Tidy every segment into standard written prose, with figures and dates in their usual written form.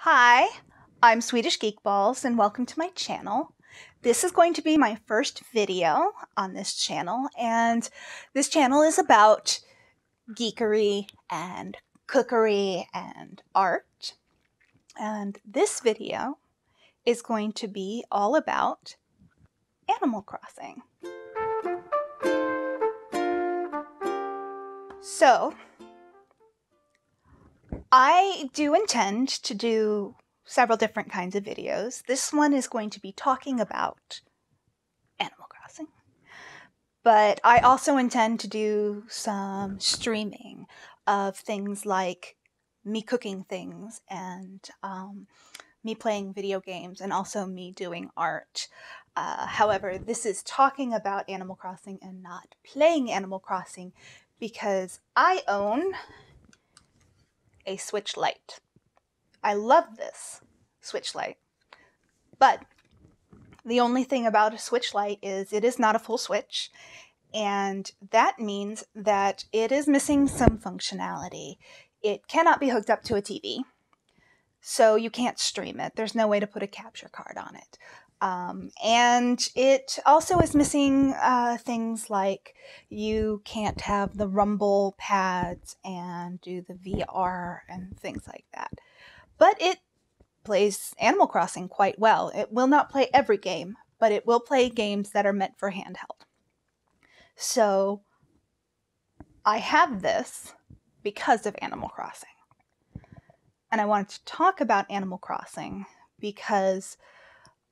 Hi, I'm Swedish Geekballs and welcome to my channel. This is going to be my first video on this channel, and this channel is about geekery and cookery and art. And this video is going to be all about Animal Crossing. So, I do intend to do several different kinds of videos. This one is going to be talking about Animal Crossing. But I also intend to do some streaming of things like me cooking things and me playing video games and also me doing art. However, this is talking about Animal Crossing and not playing Animal Crossing because I own a Switch Lite. I love this Switch Lite, but the only thing about a Switch Lite is it is not a full Switch, and that means that it is missing some functionality. It cannot be hooked up to a TV, so you can't stream it. There's no way to put a capture card on it. And it also is missing things like you can't have the rumble pads and do the VR and things like that. But it plays Animal Crossing quite well. It will not play every game, but it will play games that are meant for handheld. So I have this because of Animal Crossing. And I wanted to talk about Animal Crossing because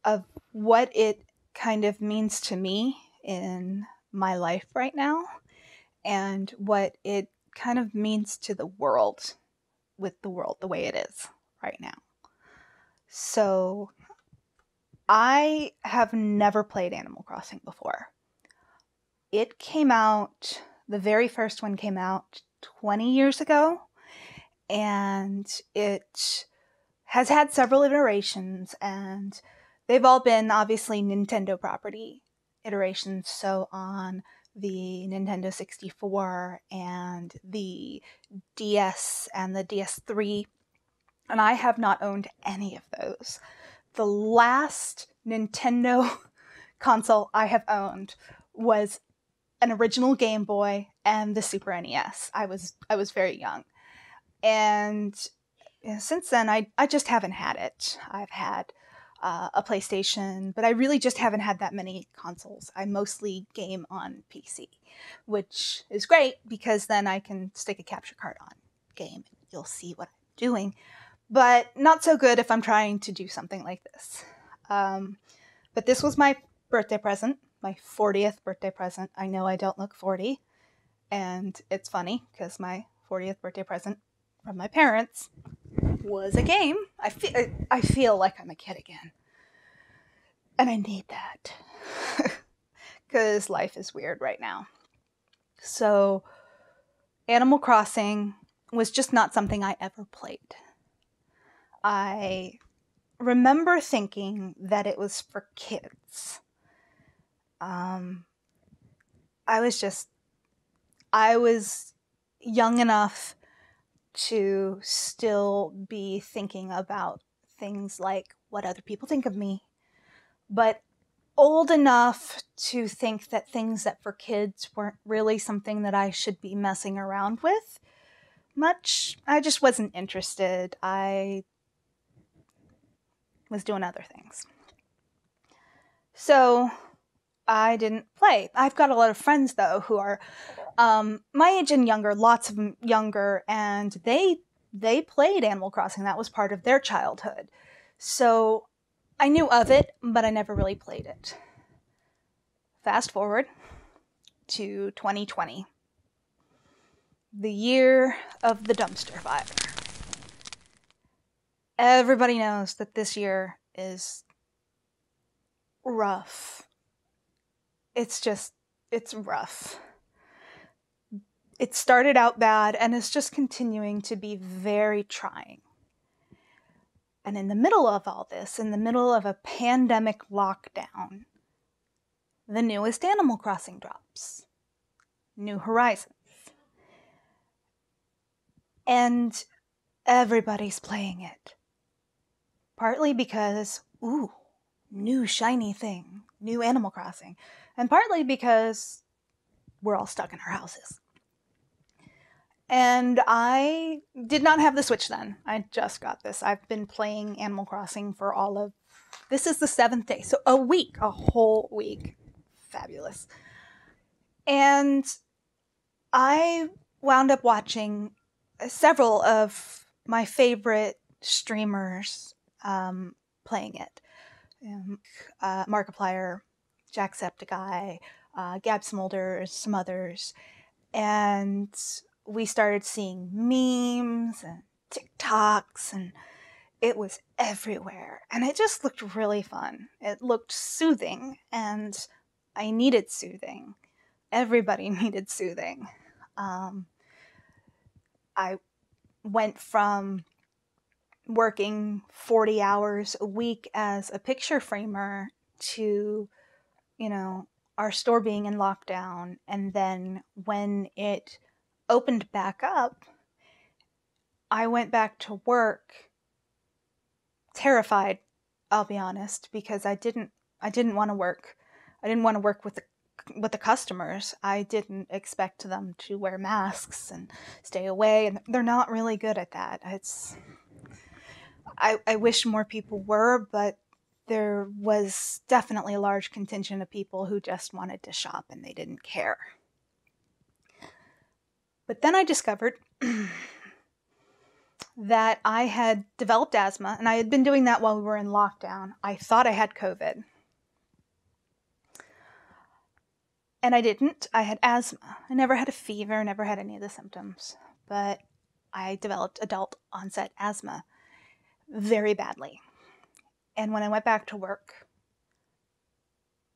of what it kind of means to me in my life right now and what it kind of means to the world, with the world the way it is right now. So I have never played Animal Crossing before. It came out, the very first one came out 20 years ago, and it has had several iterations, and they've all been obviously Nintendo property iterations. So on the Nintendo 64 and the DS and the DS3, and I have not owned any of those. The last Nintendo console I have owned was an original Game Boy and the Super NES. I was very young. And since then, I just haven't had it. I've had a PlayStation, but I really just haven't had that many consoles. I mostly game on PC, which is great because then I can stick a capture card on game and you'll see what I'm doing. But not so good if I'm trying to do something like this. But this was my birthday present, my 40th birthday present. I know I don't look 40, and it's funny because my 40th birthday present from my parents was a game. I feel like I'm a kid again. And I need that. Because life is weird right now. So, Animal Crossing was just not something I ever played. I remember thinking that it was for kids. I was young enough to still be thinking about things like what other people think of me, but old enough to think that things that for kids weren't really something that I should be messing around with much. I just wasn't interested. I was doing other things. So I didn't play. I've got a lot of friends, though, who are my age and younger, lots of them younger, and they played Animal Crossing. That was part of their childhood. So I knew of it, but I never really played it. Fast forward to 2020, the year of the dumpster fire. Everybody knows that this year is rough. It's rough. It started out bad and it's just continuing to be very trying. And in the middle of all this, in the middle of a pandemic lockdown, the newest Animal Crossing drops. New Horizons. And everybody's playing it. partly because, ooh, new shiny thing, new Animal Crossing, and partly because we're all stuck in our houses. And I did not have the Switch then. I just got this. I've been playing Animal Crossing for this is the 7th day. So a whole week. Fabulous. And I wound up watching several of my favorite streamers playing it. Markiplier, Jacksepticeye, Gab Smolders, some others. And we started seeing memes and TikToks, and it was everywhere. And it just looked really fun. It looked soothing, and I needed soothing. Everybody needed soothing. I went from working 40 hours a week as a picture framer to, our store being in lockdown. And then when it opened back up, I went back to work terrified, I'll be honest, because I didn't want to work. I didn't want to work with the customers. I didn't expect them to wear masks and stay away, and they're not really good at that. I wish more people were, but there was definitely a large contingent of people who just wanted to shop and they didn't care. But then I discovered that I had developed asthma, and I had been doing that while we were in lockdown. I thought I had COVID. And I didn't. I had asthma. I never had a fever, never had any of the symptoms. But I developed adult onset asthma very badly. And when I went back to work,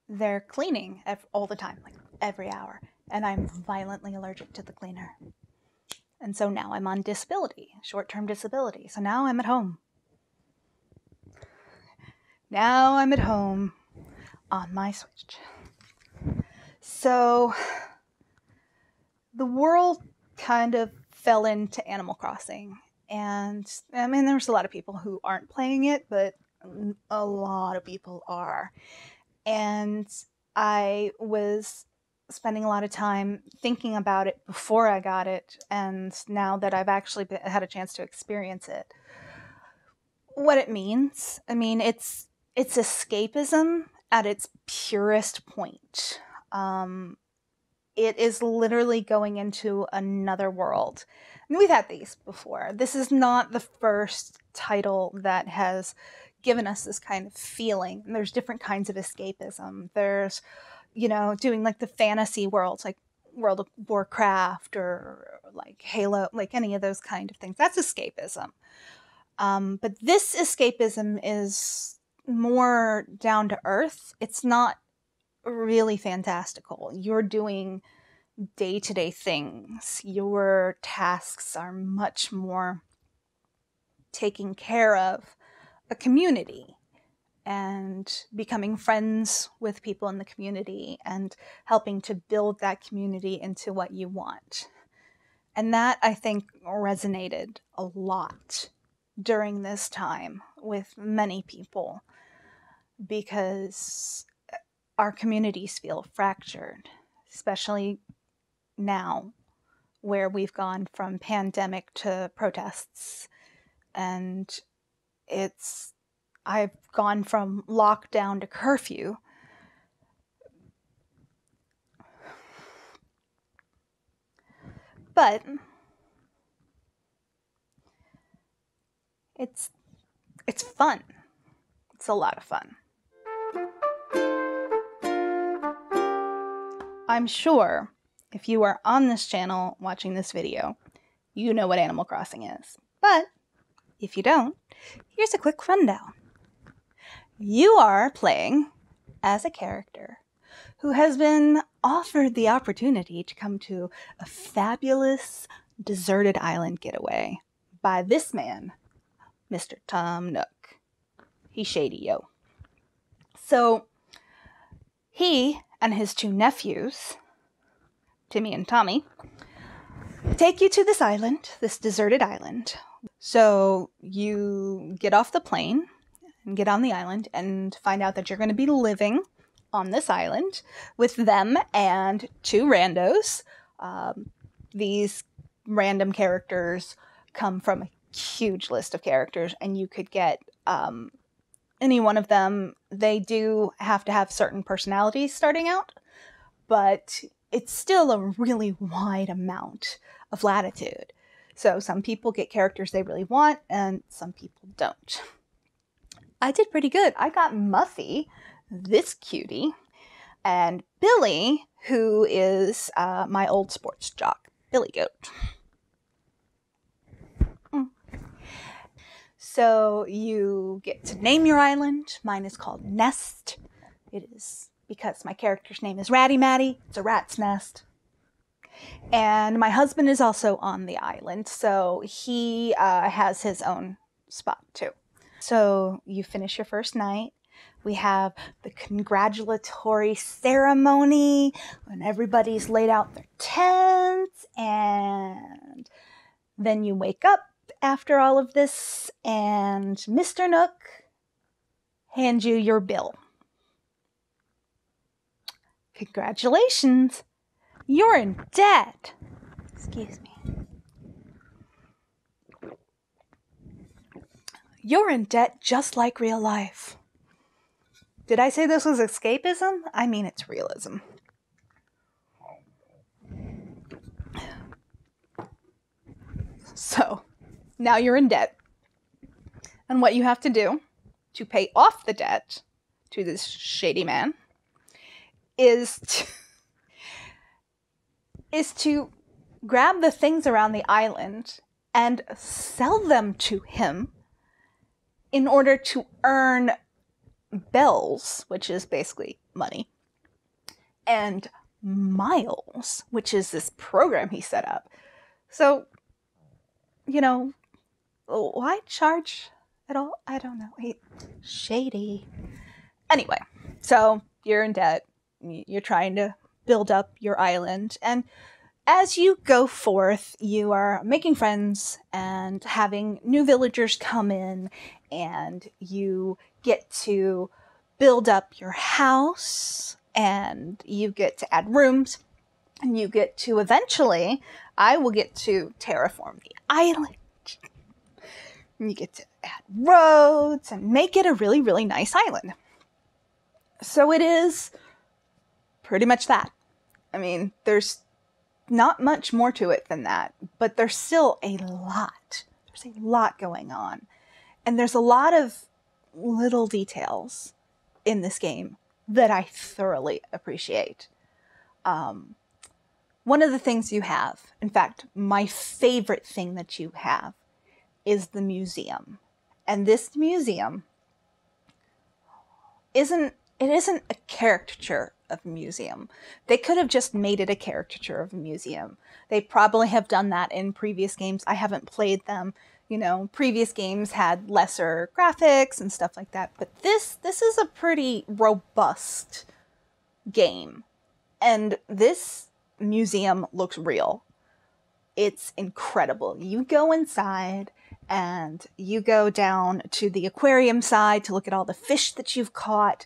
they're cleaning all the time, like every hour. And I'm violently allergic to the cleaner. And so now I'm on disability, short-term disability. So now I'm at home. Now I'm at home on my Switch. So the world kind of fell into Animal Crossing. And I mean, there's a lot of people who aren't playing it, but a lot of people are. And I was spending a lot of time thinking about it before I got it, and now that I've actually had a chance to experience it, what it means. I mean, it's escapism at its purest point. It is literally going into another world. And we've had these before. This is not the first title that has given us this kind of feeling. And there's different kinds of escapism. There's, doing like the fantasy worlds, like World of Warcraft or like Halo, like any of those kind of things. That's escapism. But this escapism is more down to earth. It's not really fantastical. You're doing day-to-day things. Your tasks are much more taking care of a community and becoming friends with people in the community and helping to build that community into what you want. And that, I think, resonated a lot during this time with many people, because our communities feel fractured, especially now where we've gone from pandemic to protests. And I've gone from lockdown to curfew. But it's fun. It's a lot of fun. I'm sure if you are on this channel watching this video, you know what Animal Crossing is. But if you don't, here's a quick rundown. You are playing as a character who has been offered the opportunity to come to a fabulous deserted island getaway by this man, Mr. Tom Nook. He's shady, yo. So he and his two nephews, Timmy and Tommy, take you to this island, this deserted island. So you get off the plane and get on the island and find out that you're going to be living on this island with them and 2 randos. These random characters come from a huge list of characters, and you could get any one of them. They do have to have certain personalities starting out, but it's still a really wide amount of latitude. So some people get characters they really want, and some people don't. I did pretty good. I got Muffy, this cutie, and Billy, who is my old sports jock, Billy Goat. So you get to name your island. Mine is called Nest. It is because my character's name is Ratty Matty. It's a rat's nest. And my husband is also on the island, so he has his own spot too. So you finish your first night. We have the congratulatory ceremony when everybody's laid out their tents, and then you wake up after all of this, and Mr. Nook hands you your bill. Congratulations, you're in debt. Excuse me. You're in debt just like real life. Did I say this was escapism? I mean, it's realism. So, now you're in debt. And what you have to do to pay off the debt to this shady man is to grab the things around the island and sell them to him in order to earn bells, which is basically money, and miles, which is this program he set up. So, you know, why charge at all? I don't know. Shady. Anyway, so you're in debt. You're trying to build up your island, and as you go forth, you are making friends and having new villagers come in, and you get to build up your house, and you get to add rooms, and you get to eventually, I will get to terraform the island. And you get to add roads and make it a really, really nice island. So it is pretty much that. I mean, there's not much more to it than that, but there's still a lot. There's a lot going on. And there's a lot of little details in this game that I thoroughly appreciate. One of the things you have, in fact, my favorite thing that you have, is the museum. And this museum isn't a caricature of a museum. They could have just made it a caricature of a museum. They probably have done that in previous games. I haven't played them. You know, previous games had lesser graphics and stuff like that. But this is a pretty robust game. And this museum looks real. It's incredible. You go inside and you go down to the aquarium side to look at all the fish that you've caught.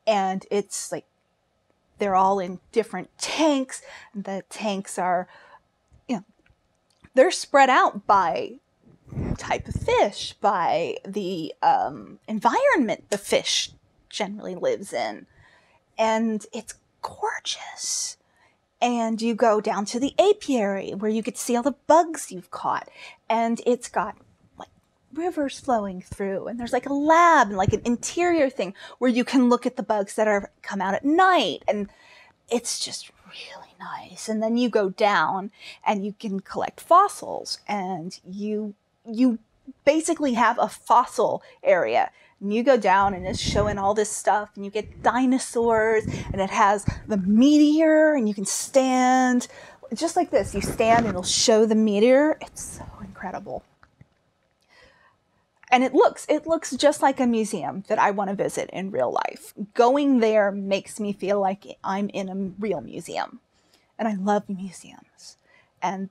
And it's like, they're all in different tanks. The tanks are, they're spread out by type of fish, by the environment the fish generally lives in. And it's gorgeous. And you go down to the apiary where you get to see all the bugs you've caught. And it's got like rivers flowing through. And there's like a lab and like an interior thing where you can look at the bugs that are come out at night. And it's just really nice. And then you go down and you can collect fossils. And you basically have a fossil area. And you go down and it's showing all this stuff, and you get dinosaurs, and it has the meteor, and you can stand just like this. You stand and it'll show the meteor. It's so incredible. And it looks just like a museum that I want to visit in real life. Going there makes me feel like I'm in a real museum. And I love museums. And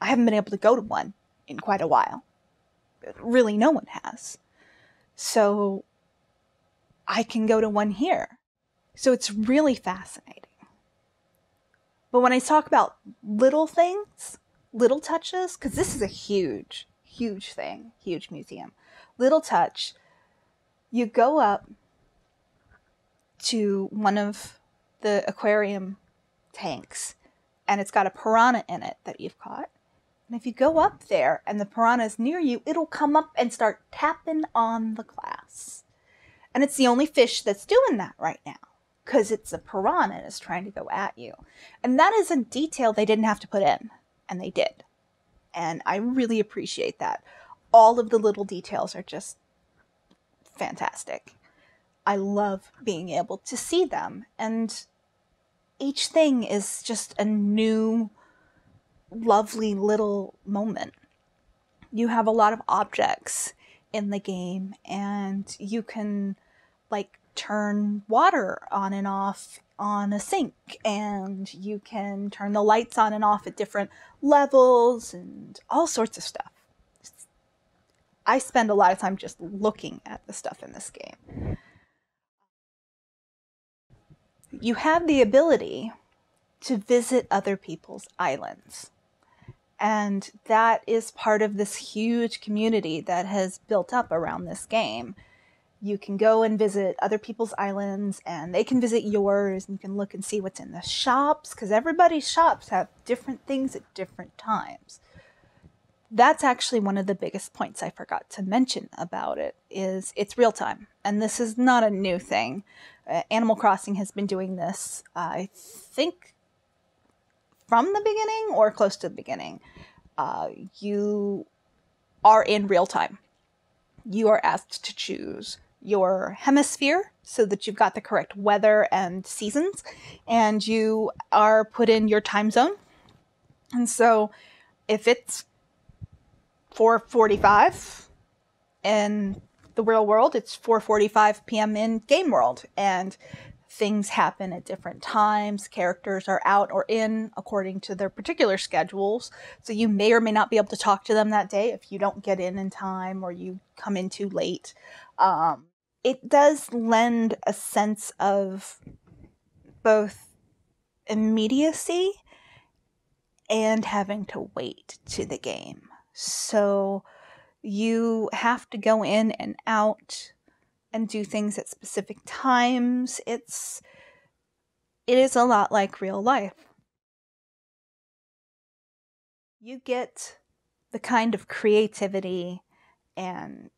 I haven't been able to go to one in quite a while. Really, no one has. So I can go to one here. So it's really fascinating. But when I talk about little things, little touches, because this is a huge, huge thing, huge museum. Little touch, you go up to one of the aquarium tanks and it's got a piranha in it that you've caught. And if you go up there and the piranha is near you, it'll come up and start tapping on the glass. And it's the only fish that's doing that right now because it's a piranha and it's trying to go at you. And that is a detail they didn't have to put in, and they did. And I really appreciate that. All of the little details are just fantastic. I love being able to see them, and each thing is just a new, lovely little moment. You have a lot of objects in the game, and you can like turn water on and off on a sink, and you can turn the lights on and off at different levels and all sorts of stuff. I spend a lot of time just looking at the stuff in this game. You have the ability to visit other people's islands. And that is part of this huge community that has built up around this game. You can go and visit other people's islands, and they can visit yours, and you can look and see what's in the shops, because everybody's shops have different things at different times. That's actually one of the biggest points I forgot to mention about it, is it's real time. And this is not a new thing. Animal Crossing has been doing this, I think, from the beginning or close to the beginning. You are in real time. You are asked to choose your hemisphere so that you've got the correct weather and seasons, and you are put in your time zone. And so if it's 4:45 in the real world, it's 4:45 p.m. in game world, and things happen at different times. Characters are out or in according to their particular schedules. So you may or may not be able to talk to them that day if you don't get in time or you come in too late. It does lend a sense of both immediacy and having to wait to the game. So you have to go in and out and do things at specific times. It is a lot like real life. You get the kind of creativity and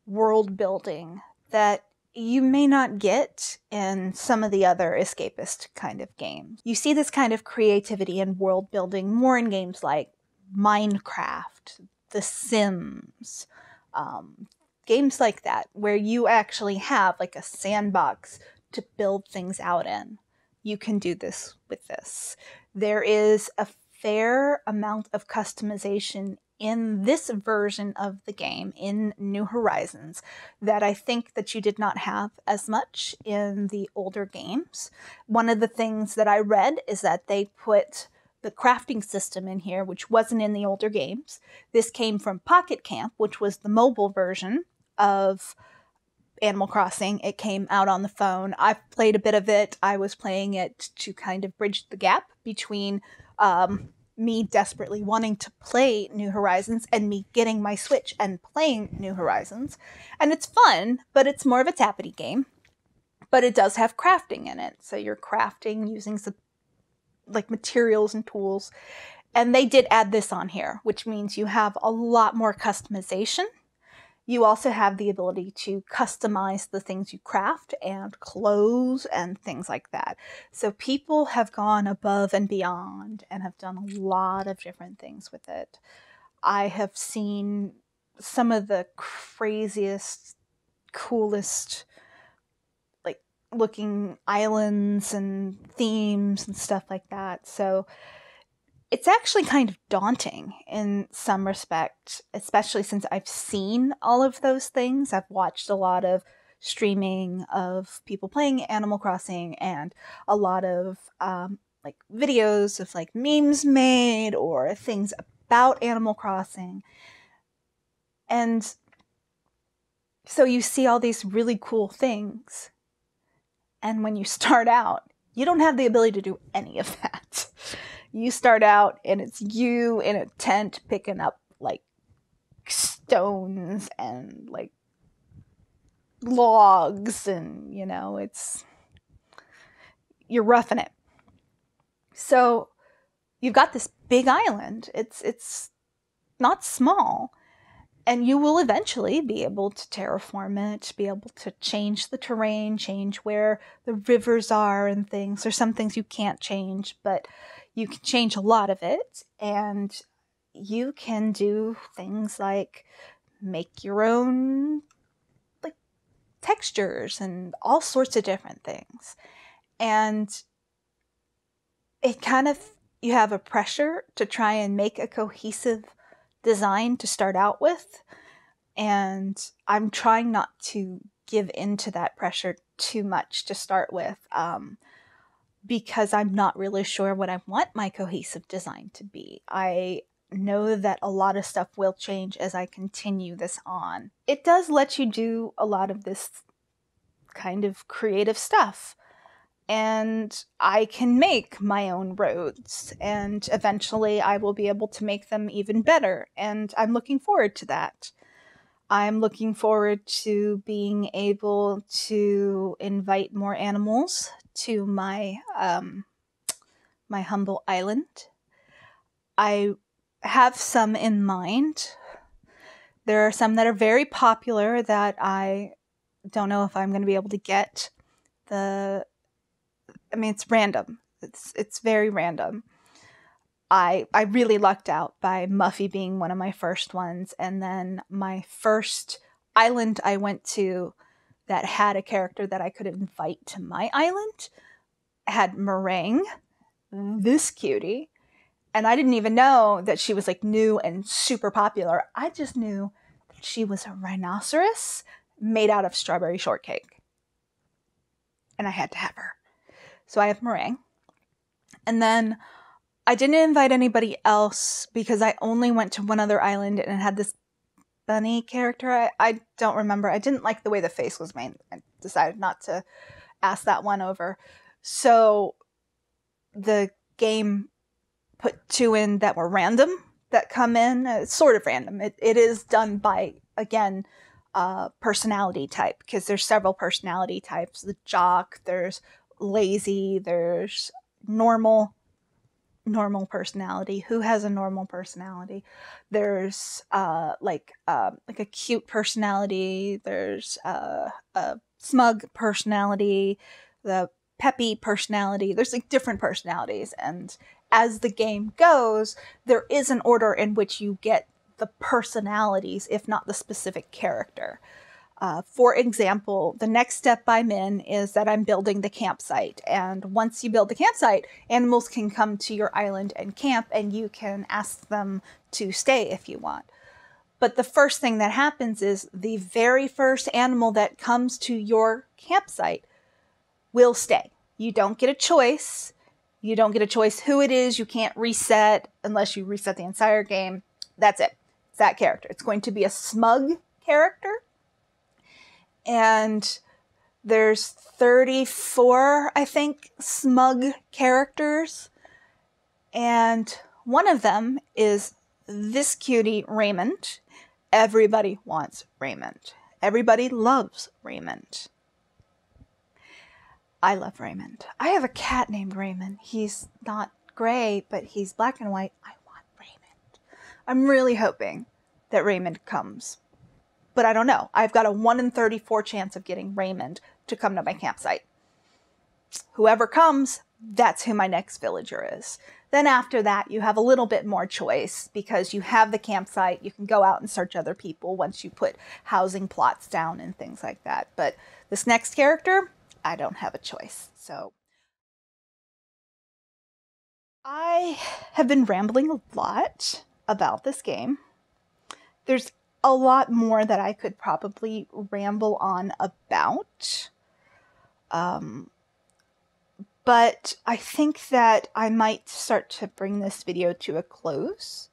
world building that you may not get in some of the other escapist kind of games. You see this kind of creativity and world building more in games like Minecraft, The Sims, games like that, where you actually have like a sandbox to build things out in. You can do this with this. There is a fair amount of customization in this version of the game, in New Horizons, that I think that you did not have as much in the older games. One of the things that I read is that they put the crafting system in here, which wasn't in the older games. This came from Pocket Camp, which was the mobile version of Animal Crossing. It came out on the phone. I've played a bit of it. I was playing it to kind of bridge the gap between me desperately wanting to play New Horizons and me getting my Switch and playing New Horizons. And it's fun, but it's more of a tappity game. But it does have crafting in it. So you're crafting using some like materials and tools. And they did add this on here, which means you have a lot more customization. You also have the ability to customize the things you craft and clothes and things like that. So people have gone above and beyond and have done a lot of different things with it. I have seen some of the craziest, coolest, like looking islands and themes and stuff like that. So it's actually kind of daunting in some respect, especially since I've seen all of those things. I've watched a lot of streaming of people playing Animal Crossing and a lot of like videos of like memes made or things about Animal Crossing. And So you see all these really cool things. And when you start out, you don't have the ability to do any of that. You start out and it's you in a tent picking up like stones and like logs, and you know, you're roughing it. So you've got this big island. It's not small. And you will eventually be able to terraform it, be able to change the terrain, change where the rivers are and things. There's some things you can't change, but you can change a lot of it. And you can do things like make your own like textures and all sorts of different things. And it kind of, you have a pressure to try and make a cohesive design to start out with. And I'm trying not to give into that pressure too much to start with, because I'm not really sure what I want my cohesive design to be. I know that a lot of stuff will change as I continue this on. It does let you do a lot of this kind of creative stuff. And I can make my own roads, and eventually I will be able to make them even better. And I'm looking forward to that. I'm looking forward to being able to invite more animals to my my humble island. I have some in mind. There are some that are very popular that I don't know if I'm going to be able to get. I mean, it's random. It's very random. I really lucked out by Muffy being one of my first ones. And then my first island I went to that had a character that I could invite to my island had Meringue, this cutie. And I didn't even know that she was like new and super popular. I just knew that she was a rhinoceros made out of strawberry shortcake. And I had to have her. So I have Meringue. And then I didn't invite anybody else because I only went to one other island and it had this bunny character. I don't remember. I didn't like the way the face was made. I decided not to ask that one over. So the game put 2 in that were random that come in. It's sort of random. It is done by, again, personality type, because there's several personality types. The jock, there's lazy, there's normal personality. Who has a normal personality? There's like a cute personality. There's a smug personality, the peppy personality. There's like different personalities, and as the game goes, there is an order in which you get the personalities, if not the specific character. For example, the next step I'm in is that I'm building the campsite. And once you build the campsite, animals can come to your island and camp, and you can ask them to stay if you want. But the first thing that happens is the very first animal that comes to your campsite will stay. You don't get a choice. You don't get a choice who it is. You can't reset unless you reset the entire game. That's it. It's that character. It's going to be a smug character. And there's 34, I think, smug characters. And one of them is this cutie, Raymond. Everybody wants Raymond. Everybody loves Raymond. I love Raymond. I have a cat named Raymond. He's not gray, but he's black and white. I want Raymond. I'm really hoping that Raymond comes. But I don't know. I've got a 1 in 34 chance of getting Raymond to come to my campsite. Whoever comes, that's who my next villager is. Then after that, you have a little bit more choice because you have the campsite. You can go out and search other people once you put housing plots down and things like that. But this next character, I don't have a choice. So I have been rambling a lot about this game. There's a lot more that I could probably ramble on about. But I think that I might start to bring this video to a close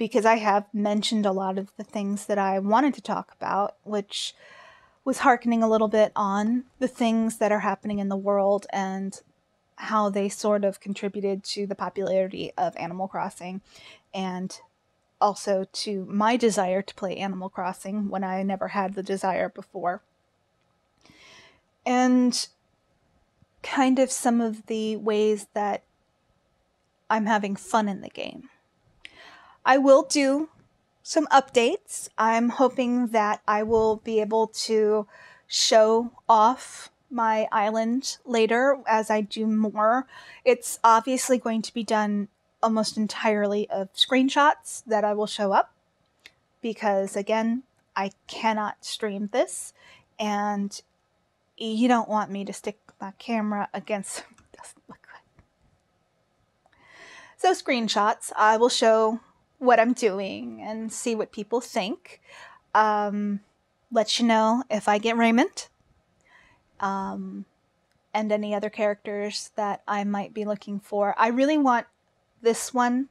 because I have mentioned a lot of the things that I wanted to talk about, which was hearkening a little bit on the things that are happening in the world and how they sort of contributed to the popularity of Animal Crossing, and also to my desire to play Animal Crossing when I never had the desire before. And kind of some of the ways that I'm having fun in the game. I will do some updates. I'm hoping that I will be able to show off my island later as I do more. It's obviously going to be done almost entirely of screenshots that I will show up, because again, I cannot stream this, and you don't want me to stick my camera against it doesn't look good. So screenshots, I will show what I'm doing and see what people think. Let you know if I get Raymond, and any other characters that I might be looking for. I really want this one.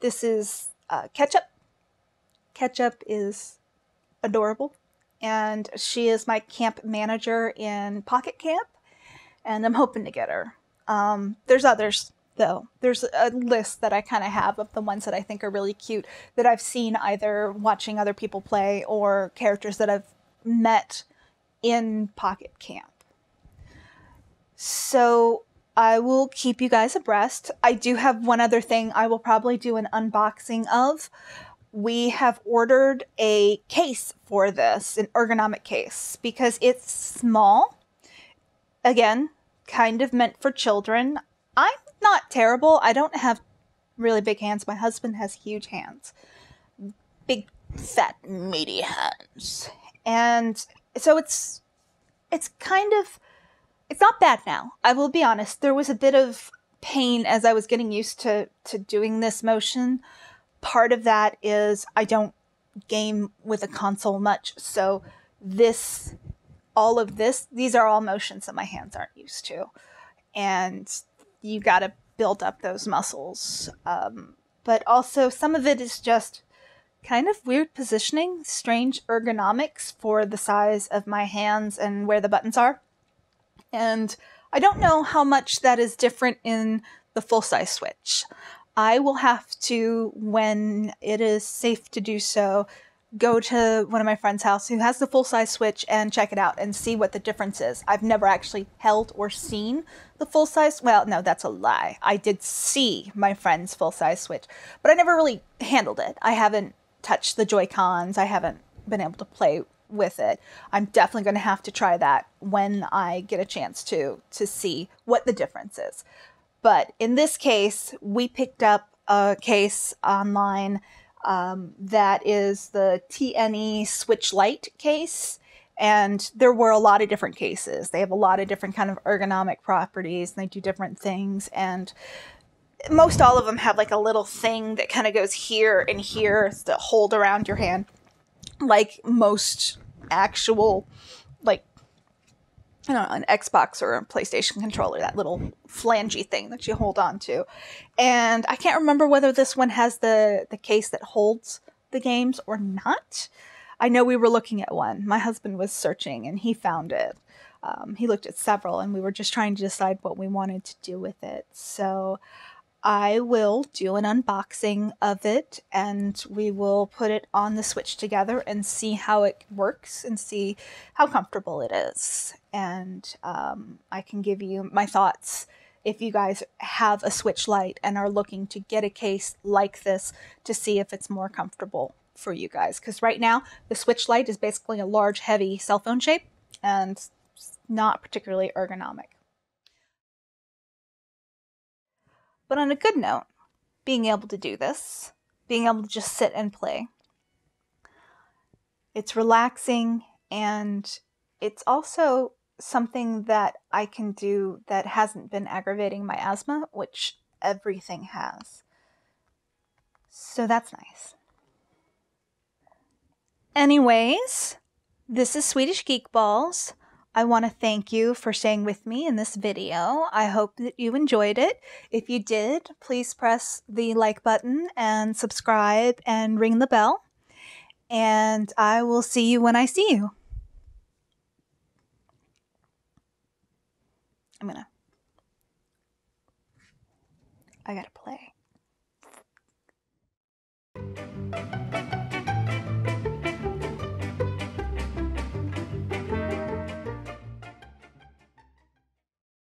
This is Ketchup. Ketchup is adorable, and she is my camp manager in Pocket Camp, and I'm hoping to get her. There's others, though. There's a list that I kind of have of the ones that I think are really cute that I've seen either watching other people play or characters that I've met in Pocket Camp. So I will keep you guys abreast. I do have one other thing I will probably do an unboxing of. We have ordered a case for this, an ergonomic case, because it's small. Again, kind of meant for children. I'm not terrible. I don't have really big hands. My husband has huge hands. Big, fat, meaty hands. And so it's kind of, it's not bad now. I will be honest. There was a bit of pain as I was getting used to doing this motion. Part of that is I don't game with a console much, so these are all motions that my hands aren't used to, and you gotta build up those muscles. But also some of it is just kind of weird positioning, strange ergonomics for the size of my hands and where the buttons are. And I don't know how much that is different in the full-size Switch. I will have to, when it is safe to do so, go to one of my friend's house who has the full-size Switch and check it out and see what the difference is. I've never actually held or seen the full-size, well, no, that's a lie. I did see my friend's full-size Switch, but I never really handled it. I haven't touched the Joy-Cons. I haven't been able to play with it. I'm definitely going to have to try that when I get a chance to see what the difference is. But in this case, we picked up a case online that is the TNE Switch Lite case, and there were a lot of different cases. They have a lot of different kind of ergonomic properties, and they do different things, and most all of them have like a little thing that kind of goes here and here to hold around your hand, like most actual, like, I don't know, an Xbox or a PlayStation controller, that little flangey thing that you hold on to. And I can't remember whether this one has the case that holds the games or not. I know we were looking at one. My husband was searching and he found it. He looked at several and we were just trying to decide what we wanted to do with it. So I will do an unboxing of it, and we will put it on the Switch together and see how it works and see how comfortable it is. And I can give you my thoughts if you guys have a Switch Lite and are looking to get a case like this to see if it's more comfortable for you guys. Because right now, the Switch Lite is basically a large, heavy cell phone shape and not particularly ergonomic. But on a good note, being able to do this, being able to just sit and play, it's relaxing, and it's also something that I can do that hasn't been aggravating my asthma, which everything has. So that's nice. Anyways, this is Swedish Geek Balls. I want to thank you for staying with me in this video. I hope that you enjoyed it. If you did, please press the like button and subscribe and ring the bell. And I will see you when I see you. I gotta play.